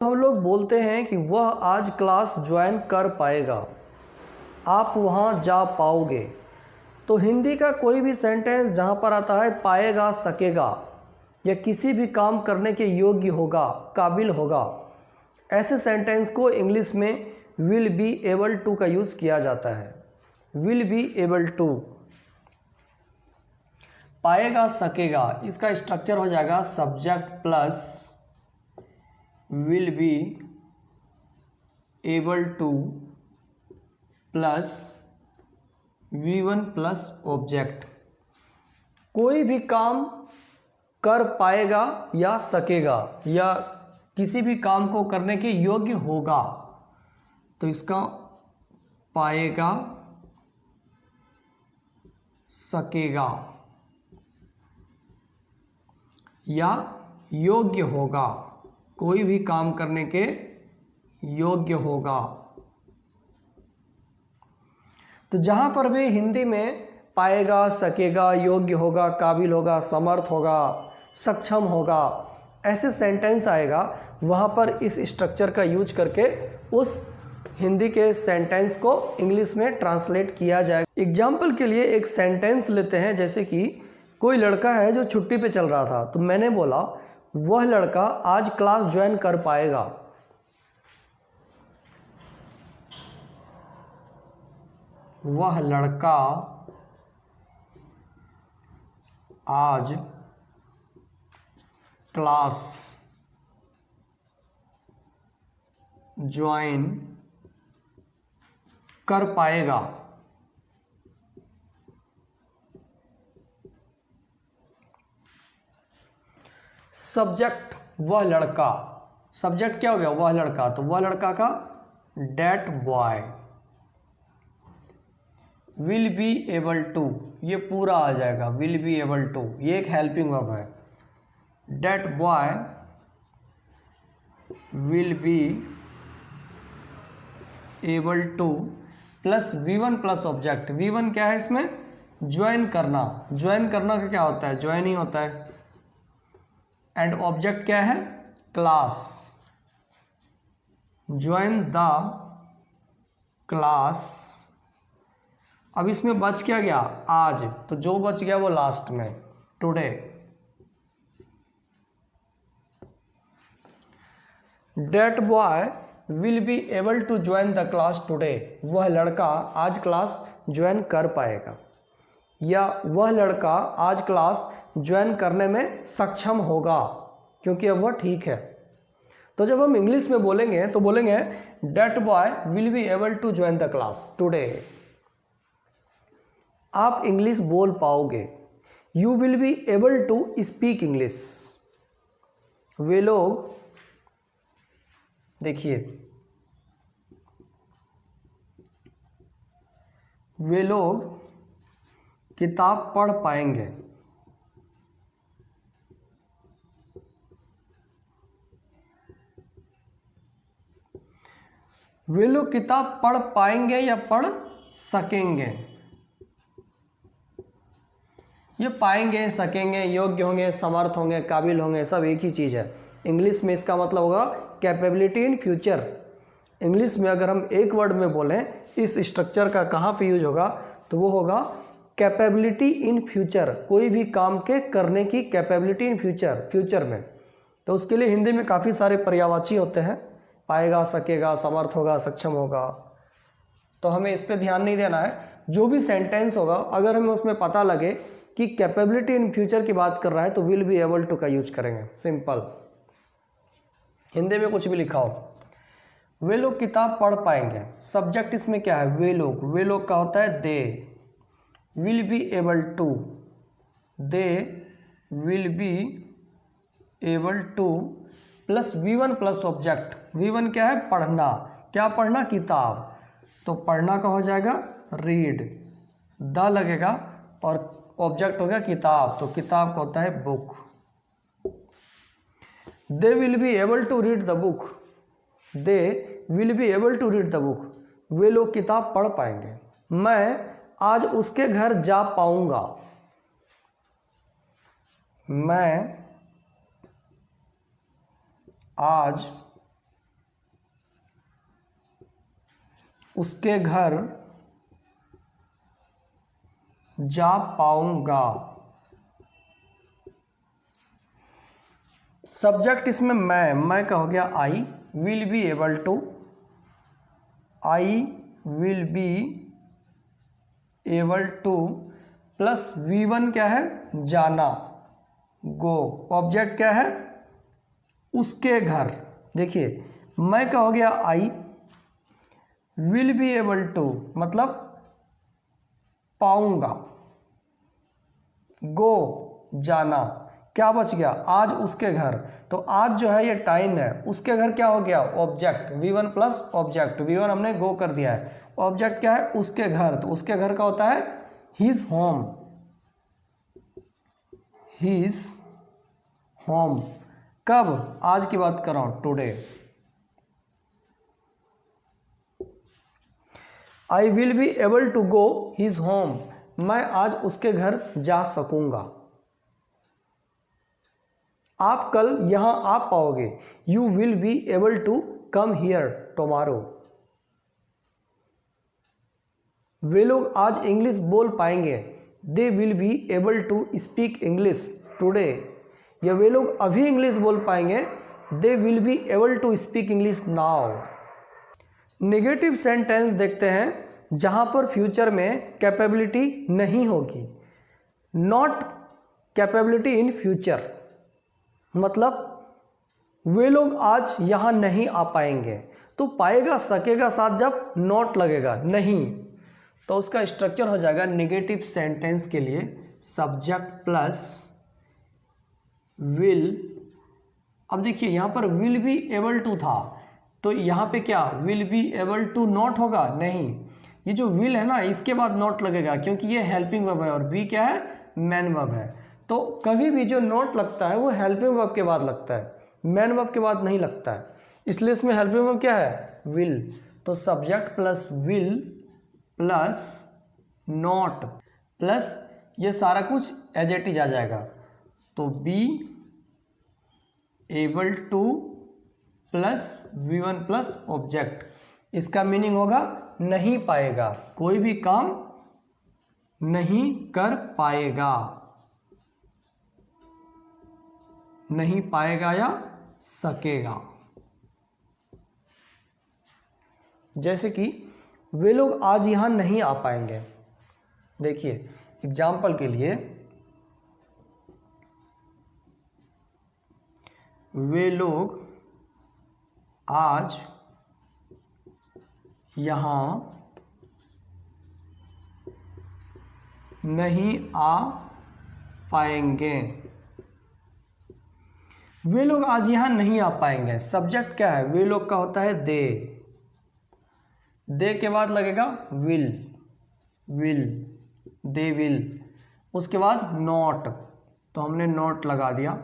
तो हम लोग बोलते हैं कि वह आज क्लास ज्वाइन कर पाएगा, आप वहाँ जा पाओगे। तो हिंदी का कोई भी सेंटेंस जहाँ पर आता है पाएगा, सकेगा या किसी भी काम करने के योग्य होगा, काबिल होगा, ऐसे सेंटेंस को इंग्लिश में विल बी एबल टू का यूज़ किया जाता है। विल बी एबल टू, पाएगा, सकेगा, इसका स्ट्रक्चर हो जाएगा subject plus will be able to plus V1 plus object. कोई भी काम कर पाएगा या सकेगा या किसी भी काम को करने के योग्य होगा, तो इसका पाएगा, सकेगा या योग्य होगा, कोई भी काम करने के योग्य होगा। तो जहाँ पर भी हिंदी में पाएगा, सकेगा, योग्य होगा, काबिल होगा, समर्थ होगा, सक्षम होगा, ऐसे सेंटेंस आएगा, वहाँ पर इस स्ट्रक्चर का यूज करके उस हिंदी के सेंटेंस को इंग्लिश में ट्रांसलेट किया जाएगा। एग्जाम्पल के लिए एक सेंटेंस लेते हैं, जैसे कि कोई लड़का है जो छुट्टी पे चल रहा था, तो मैंने बोला वह लड़का आज क्लास ज्वाइन कर पाएगा। वह लड़का आज क्लास ज्वाइन कर पाएगा। सब्जेक्ट वह लड़का, सब्जेक्ट क्या हो गया, वह लड़का, तो वह लड़का का that boy. Will be able to, ये पूरा आ जाएगा, विल बी एबल टू, ये एक हेल्पिंग वर्ब है। That boy will be able to plus V1 plus object. V1 क्या है इसमें, ज्वाइन करना। ज्वाइन करना का क्या होता है, ज्वाइन ही होता है। एंड ऑब्जेक्ट क्या है, क्लास। Join the class. अब इसमें बच क्या गया, आज, तो जो बच गया वो लास्ट में, today. That boy will be able to join the class today, वह लड़का आज क्लास ज्वाइन कर पाएगा, या वह लड़का आज क्लास ज्वाइन करने में सक्षम होगा, क्योंकि अब वह ठीक है। तो जब हम इंग्लिश में बोलेंगे तो बोलेंगे that boy will be able to join the class today. आप इंग्लिश बोल पाओगे, you will be able to speak English. वे लोग, देखिए, वे लोग किताब पढ़ पाएंगे। वे लोग किताब पढ़ पाएंगे या पढ़ सकेंगे। ये पाएंगे, सकेंगे, योग्य होंगे, समर्थ होंगे, काबिल होंगे, सब एक ही चीज़ है। इंग्लिश में इसका मतलब होगा कैपेबिलिटी इन फ्यूचर। इंग्लिश में अगर हम एक वर्ड में बोलें इस स्ट्रक्चर का कहाँ पे यूज होगा, तो वो होगा कैपेबिलिटी इन फ्यूचर, कोई भी काम के करने की कैपेबिलिटी इन फ्यूचर, फ्यूचर में। तो उसके लिए हिंदी में काफ़ी सारे पर्यायवाची होते हैं, पाएगा, सकेगा, समर्थ होगा, सक्षम होगा। तो हमें इस पर ध्यान नहीं देना है। जो भी सेंटेंस होगा, अगर हमें उसमें पता लगे कि कैपेबिलिटी इन फ्यूचर की बात कर रहा है, तो विल बी एबल टू का यूज करेंगे, सिंपल। हिंदी में कुछ भी लिखा हो, वे लोग किताब पढ़ पाएंगे। सब्जेक्ट इसमें क्या है, वे लोग। वे लोग का होता है they. Will be able to, they will be able to plus V1 plus object. V1 क्या है, पढ़ना। क्या पढ़ना, किताब। तो पढ़ना का हो जाएगा रीड, द लगेगा और ऑब्जेक्ट हो गया किताब, तो किताब का होता है book. They will be able to read the book, they will be able to read the book, वे लोग किताब पढ़ पाएंगे। मैं आज उसके घर जा पाऊंगा, मैं आज उसके घर जा पाऊंगा। सब्जेक्ट इसमें मैं का हो गया I will be able to, I will be able to plus V1 क्या है, जाना, गो। ऑब्जेक्ट क्या है, उसके घर। देखिए मैं का हो गया I, will be able to मतलब पाऊंगा, गो जाना, क्या बच गया, आज उसके घर। तो आज जो है ये टाइम है, उसके घर क्या हो गया, object, V1 plus object, V1 हमने गो कर दिया है, ऑब्जेक्ट क्या है, उसके घर। तो उसके घर का होता है हिज होम, हिज होम। कब, आज की बात कर रहा हूं, today. I will be able to go his home, मैं आज उसके घर जा सकूंगा। आप कल यहां आ पाओगे, you will be able to come here tomorrow. वे लोग आज इंग्लिश बोल पाएंगे, they will be able to speak English today. या वे लोग अभी इंग्लिश बोल पाएंगे, they will be able to speak English now. Negative sentence देखते हैं जहां पर फ्यूचर में कैपेबिलिटी नहीं होगी। नॉट कैपेबिलिटी इन फ्यूचर मतलब वे लोग आज यहां नहीं आ पाएंगे। तो पाएगा सकेगा साथ जब नॉट लगेगा, नहीं, तो उसका स्ट्रक्चर हो जाएगा नेगेटिव सेंटेंस के लिए सब्जेक्ट प्लस विल। अब देखिए यहां पर विल बी एबल टू था, तो यहाँ पे क्या will be able to not होगा, नहीं, ये जो विल है ना इसके बाद नॉट लगेगा, क्योंकि ये हेल्पिंग वर्ब है और बी क्या है, मैन वर्ब है। तो कभी भी जो नॉट लगता है वो हेल्पिंग वर्ब के बाद लगता है, मैन वर्ब के बाद नहीं लगता है, इसलिए इसमें हेल्पिंग वर्ब क्या है, विल। तो subject plus will plus not plus ये सारा कुछ एज इट इज आ जाएगा, तो B able to plus V1 plus object. इसका मीनिंग होगा नहीं पाएगा, कोई भी काम नहीं कर पाएगा, नहीं पाएगा या सकेगा। जैसे कि वे लोग आज यहां नहीं आ पाएंगे। देखिए एग्जाम्पल के लिए, वे लोग आज यहाँ नहीं आ पाएंगे। वे लोग आज यहाँ नहीं आ पाएंगे, सब्जेक्ट क्या है, वे लोग का होता है दे, दे के बाद लगेगा विल, विल, दे विल, उसके बाद नॉट, तो हमने नॉट लगा दिया।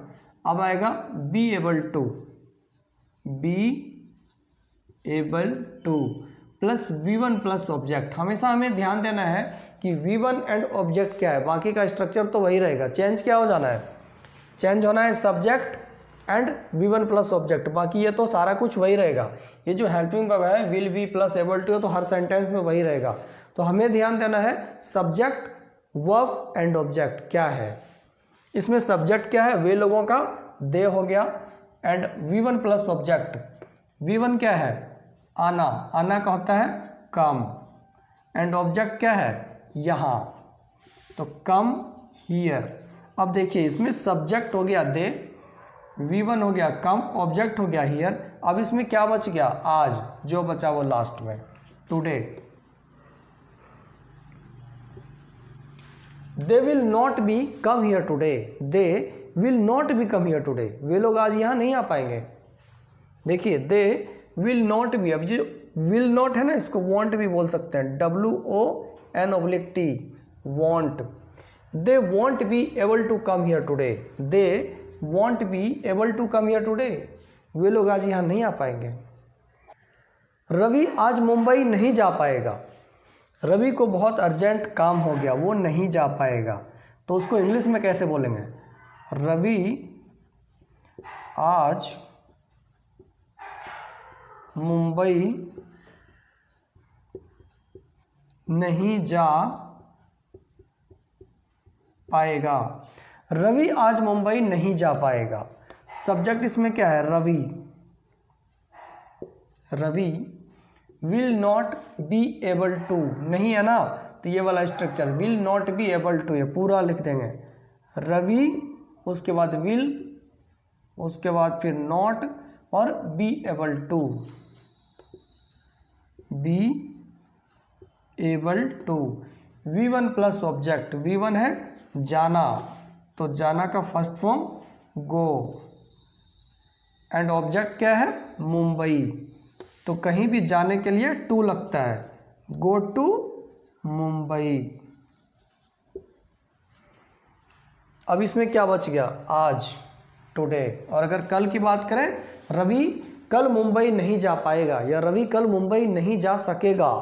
अब आएगा be able to, be able to plus V1 plus object. हमेशा हमें ध्यान देना है कि V1 एंड ऑब्जेक्ट क्या है, बाकी का स्ट्रक्चर तो वही रहेगा, चेंज क्या हो जाना है, चेंज होना है subject and V1 plus object, बाकी ये तो सारा कुछ वही रहेगा। ये जो हेल्पिंग वर्ब है will be plus able to, तो हर सेंटेंस में वही रहेगा। तो हमें ध्यान देना है सब्जेक्ट वर्ब एंड ऑब्जेक्ट क्या है। इसमें सब्जेक्ट क्या है, वे लोगों का दे हो गया, and V1 plus object, V1 क्या है, आना, आना का होता है कम, एंड ऑब्जेक्ट क्या है, यहाँ, तो कम हियर। अब देखिए इसमें सब्जेक्ट हो गया दे, V1 हो गया कम, ऑब्जेक्ट हो गया हियर। अब इसमें क्या बच गया, आज, जो बचा वो लास्ट में today. They will not be come here today, they will not be come here today, वे लोग आज यहाँ नहीं आ पाएंगे। देखिए दे विल नॉट बी, अब जो विल नॉट है ना इसको वॉन्ट भी बोल सकते हैं, WON/T, won't. They won't be able to come here today, they won't be able to come here today, वे लोग आज यहाँ नहीं आ पाएंगे। रवि आज मुंबई नहीं जा पाएगा, रवि को बहुत अर्जेंट काम हो गया, वो नहीं जा पाएगा, तो उसको इंग्लिश में कैसे बोलेंगे, रवि आज मुंबई नहीं जा पाएगा। रवि आज मुंबई नहीं जा पाएगा। सब्जेक्ट इसमें क्या है? Ravi. Ravi will not be able to, नहीं है ना, तो ये वाला structure will not be able to, ये पूरा लिख देंगे। रवि, उसके बाद विल, उसके बाद फिर नॉट और be able to, be able to. V1 plus object, V1 है जाना, तो जाना का first form go, and object क्या है? मुंबई। तो कहीं भी जाने के लिए टू लगता है, गो टू मुंबई। अब इसमें क्या बच गया? आज, टुडे। और अगर कल की बात करें, रवि कल मुंबई नहीं जा पाएगा या रवि कल मुंबई नहीं जा सकेगा,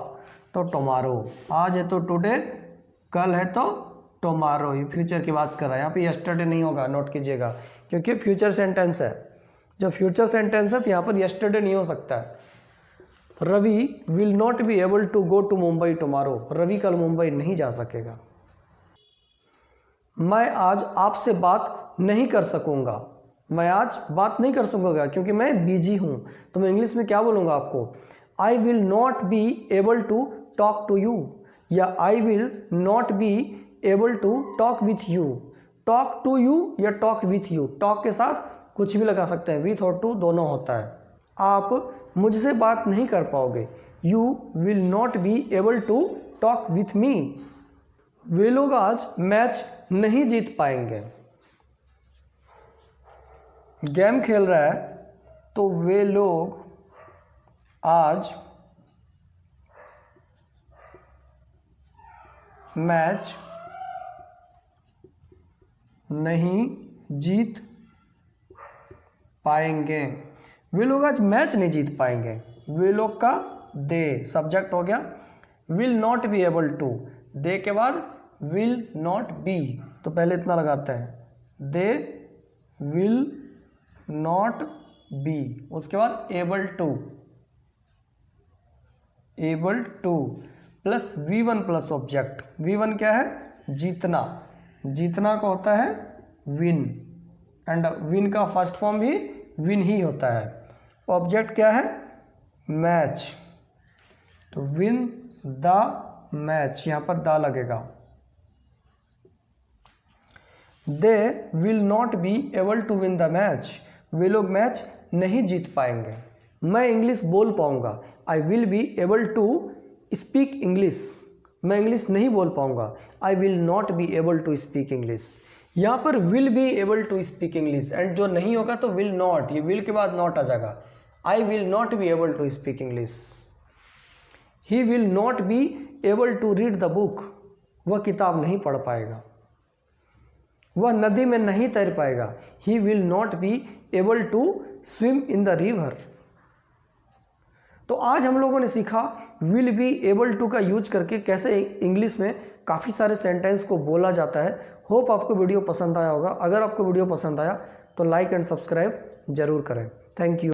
तो टुमारो। आज है तो टुडे, कल है तो टुमारो। ये फ्यूचर की बात कर रहा है, यहाँ पे यस्टरडे नहीं होगा, नोट कीजिएगा, क्योंकि फ्यूचर सेंटेंस है। जब फ्यूचर सेंटेंस है तो यहाँ पर यस्टरडे नहीं हो सकता है। Ravi will not be able to go to Mumbai tomorrow. Ravi कल मुंबई नहीं जा सकेगा। मैं आज आपसे बात नहीं कर सकूंगा। मैं आज बात नहीं कर सकूंगा क्योंकि मैं बिजी हूं। तो मैं इंग्लिश में क्या बोलूंगा आपको? I will not be able to talk to you, या I will not be able to talk with you. Talk to you या टॉक विथ यू, टॉक के साथ कुछ भी लगा सकते हैं, विथ और टू दोनों होता है। आप मुझसे बात नहीं कर पाओगे। You will not be able to talk with me. वे लोग आज मैच नहीं जीत पाएंगे। गेम खेल रहा है तो वे लोग आज मैच नहीं जीत पाएंगे। वे लोग आज मैच नहीं जीत पाएंगे। वे लोग का दे सब्जेक्ट हो गया। Will not be able to, they के बाद विल नॉट बी, तो पहले इतना लगाते हैं, दे विल नॉट बी, उसके बाद able to, able to plus V1 plus object. V1 क्या है? जीतना। जीतना का होता है विन, एंड विन का फर्स्ट फॉर्म भी विन ही होता है। ऑब्जेक्ट क्या है? मैच, तो विन द मैच, यहां पर द लगेगा। They will not be able to win the match. वे लोग मैच नहीं जीत पाएंगे। मैं इंग्लिश बोल पाऊंगा। I will be able to speak English. मैं इंग्लिश नहीं बोल पाऊंगा। I will not be able to speak English. यहाँ पर will be able to speak English, and जो नहीं होगा तो विल नॉट, ये विल के बाद नॉट आ जाएगा। I will not be able to speak English. He will not be able to read the book. वह किताब नहीं पढ़ पाएगा। वह नदी में नहीं तैर पाएगा। He will not be able to swim in the river. तो आज हम लोगों ने सीखा विल बी एबल टू का यूज करके कैसे इंग्लिश में काफ़ी सारे सेंटेंस को बोला जाता है। होप आपको वीडियो पसंद आया होगा। अगर आपको वीडियो पसंद आया तो लाइक एंड सब्सक्राइब जरूर करें। Thank you.